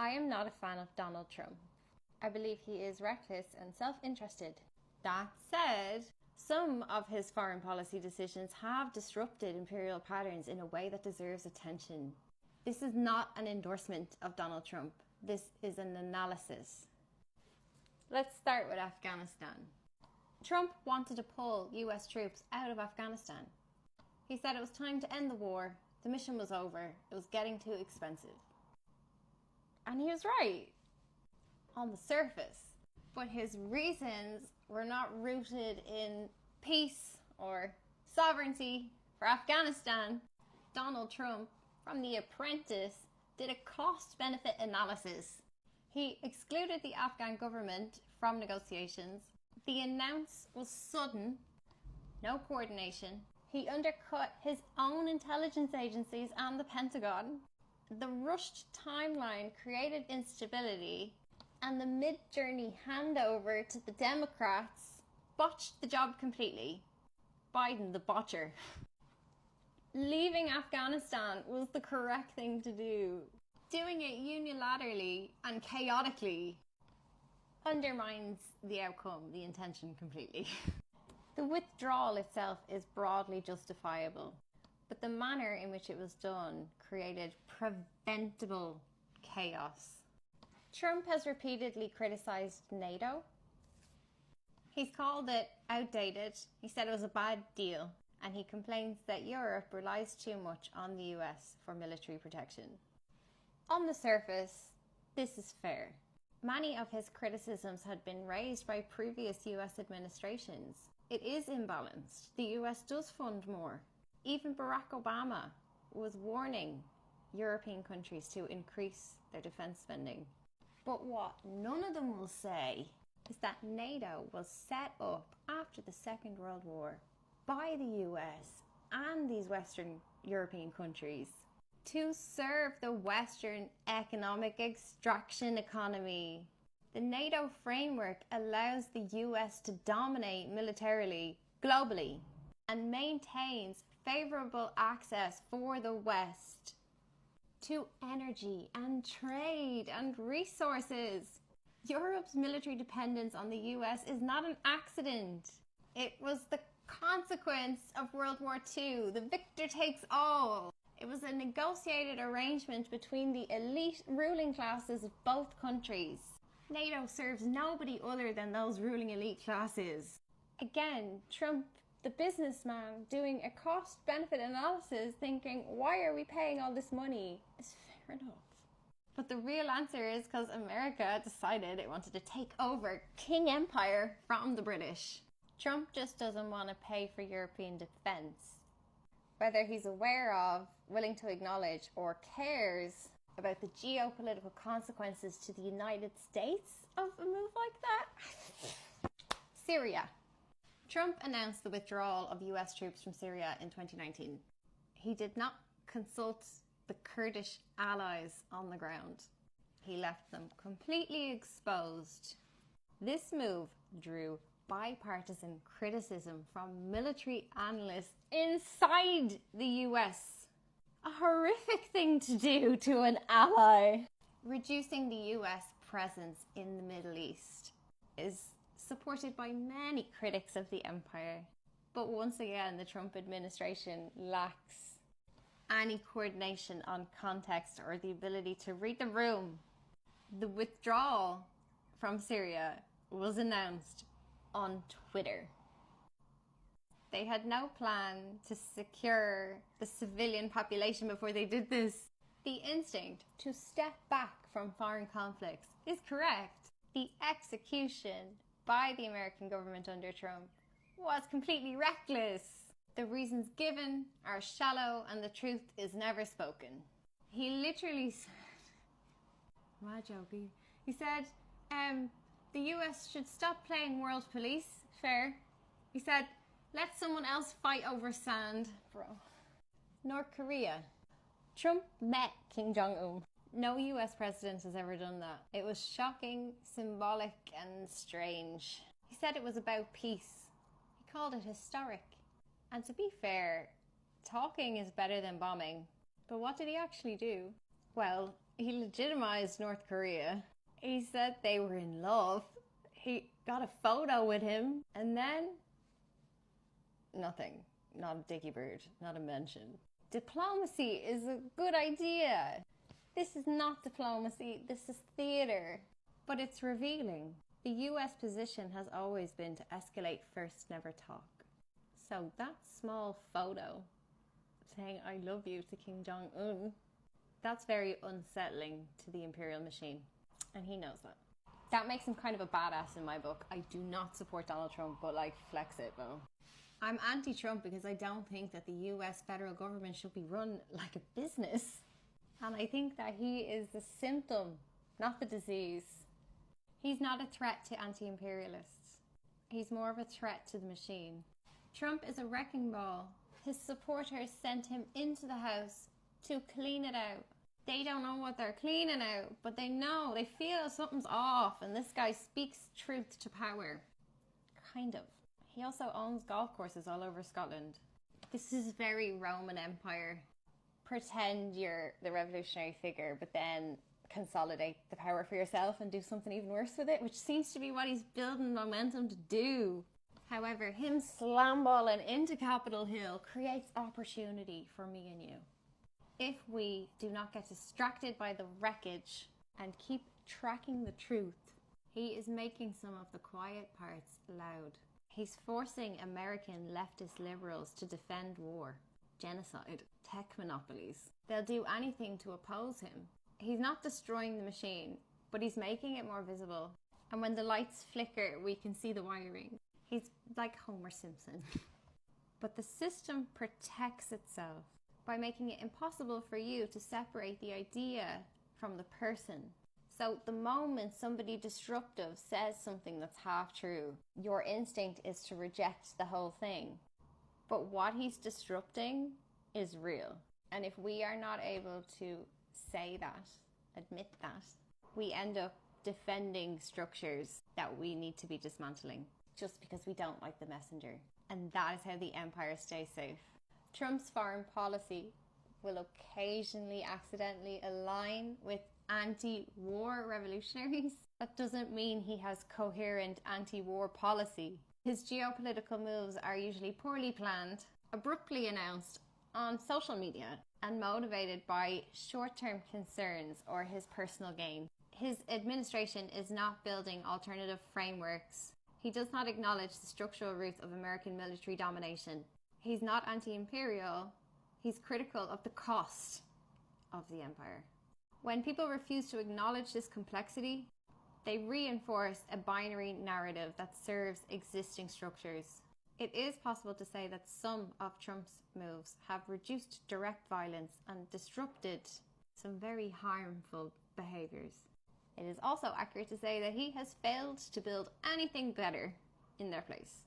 I am not a fan of Donald Trump. I believe he is reckless and self-interested. That said, some of his foreign policy decisions have disrupted imperial patterns in a way that deserves attention. This is not an endorsement of Donald Trump. This is an analysis. Let's start with Afghanistan. Trump wanted to pull US troops out of Afghanistan. He said it was time to end the war. The mission was over. It was getting too expensive. And he was right on the surface. But his reasons were not rooted in peace or sovereignty for Afghanistan. Donald Trump, from The Apprentice, did a cost-benefit analysis. He excluded the Afghan government from negotiations. The announce was sudden, no coordination. He undercut his own intelligence agencies and the Pentagon. The rushed timeline created instability, and the mid-journey handover to the Democrats botched the job completely. Biden, the botcher. Leaving Afghanistan was the correct thing to do. Doing it unilaterally and chaotically undermines the outcome, the intention completely. The withdrawal itself is broadly justifiable, but the manner in which it was done created preventable chaos. Trump has repeatedly criticized NATO. He's called it outdated. He said it was a bad deal, and he complains that Europe relies too much on the US for military protection. On the surface, this is fair. Many of his criticisms had been raised by previous US administrations. It is imbalanced. The US does fund more. Even Barack Obama was warning European countries to increase their defense spending. But what none of them will say is that NATO was set up after the Second World War by the US and these Western European countries to serve the Western economic extraction economy. The NATO framework allows the US to dominate militarily, globally, and maintains favorable access for the West to energy and trade and resources. Europe's military dependence on the US is not an accident. It was the consequence of World War II. The victor takes all. It was a negotiated arrangement between the elite ruling classes of both countries. NATO serves nobody other than those ruling elite classes. Again, Trump, the businessman, doing a cost-benefit analysis, thinking, why are we paying all this money? It's fair enough. But the real answer is because America decided it wanted to take over King Empire from the British. Trump just doesn't want to pay for European defense. Whether he's aware of, willing to acknowledge, or cares about the geopolitical consequences to the United States of a move like that? Syria. Trump announced the withdrawal of US troops from Syria in 2019. He did not consult the Kurdish allies on the ground. He left them completely exposed. This move drew bipartisan criticism from military analysts inside the US. A horrific thing to do to an ally. Reducing the US presence in the Middle East is supported by many critics of the empire. But once again, the Trump administration lacks any coordination on context or the ability to read the room. The withdrawal from Syria was announced on Twitter. They had no plan to secure the civilian population before they did this. The instinct to step back from foreign conflicts is correct. The execution by the American government under Trump was completely reckless. The reasons given are shallow and the truth is never spoken. He literally said, he said, the US should stop playing world police. Fair. He said, let someone else fight over sand. Bro. North Korea. Trump met Kim Jong-un. No US president has ever done that. It was shocking, symbolic, and strange. He said it was about peace. He called it historic. And to be fair, talking is better than bombing. But what did he actually do? Well, He legitimized North Korea. He said they were in love. He got a photo with him. And then, nothing. Not a dicky bird. Not a mention. Diplomacy is a good idea. This is not diplomacy. This is theater. But it's revealing. The US position has always been to escalate first, never talk. So that small photo saying I love you to Kim Jong-un, that's very unsettling to the imperial machine. And he knows that. That makes him kind of a badass in my book. I do not support Donald Trump, but like, flex it, though. I'm anti-Trump because I don't think that the US federal government should be run like a business. And I think that he is the symptom, not the disease. He's not a threat to anti-imperialists. He's more of a threat to the machine. Trump is a wrecking ball. His supporters sent him into the house to clean it out. They don't know what they're cleaning out, but they know, they feel something's off, and this guy speaks truth to power. Kind of. He also owns golf courses all over Scotland. This is very Roman Empire. Pretend you're the revolutionary figure, but then consolidate the power for yourself and do something even worse with it, which seems to be what he's building momentum to do. However, him slamballing into Capitol Hill creates opportunity for me and you. If we do not get distracted by the wreckage and keep tracking the truth, he is making some of the quiet parts loud. He's forcing American leftist liberals to defend war, genocide, tech monopolies. They'll do anything to oppose him. He's not destroying the machine, but he's making it more visible. And when the lights flicker, we can see the wiring. He's like Homer Simpson. But the system protects itself by making it impossible for you to separate the idea from the person. So the moment somebody disruptive says something that's half true, your instinct is to reject the whole thing. But what he's disrupting is real. And if we are not able to say that, admit that, we end up defending structures that we need to be dismantling just because we don't like the messenger. And that is how the empire stays safe. Trump's foreign policy will occasionally accidentally align with anti-war revolutionaries. That doesn't mean he has coherent anti-war policy. His geopolitical moves are usually poorly planned, abruptly announced on social media, and motivated by short-term concerns or his personal gain. His administration is not building alternative frameworks. He does not acknowledge the structural roots of American military domination. He's not anti-imperial. He's critical of the cost of the empire. When people refuse to acknowledge this complexity, they reinforce a binary narrative that serves existing structures. It is possible to say that some of Trump's moves have reduced direct violence and disrupted some very harmful behaviors. It is also accurate to say that he has failed to build anything better in their place.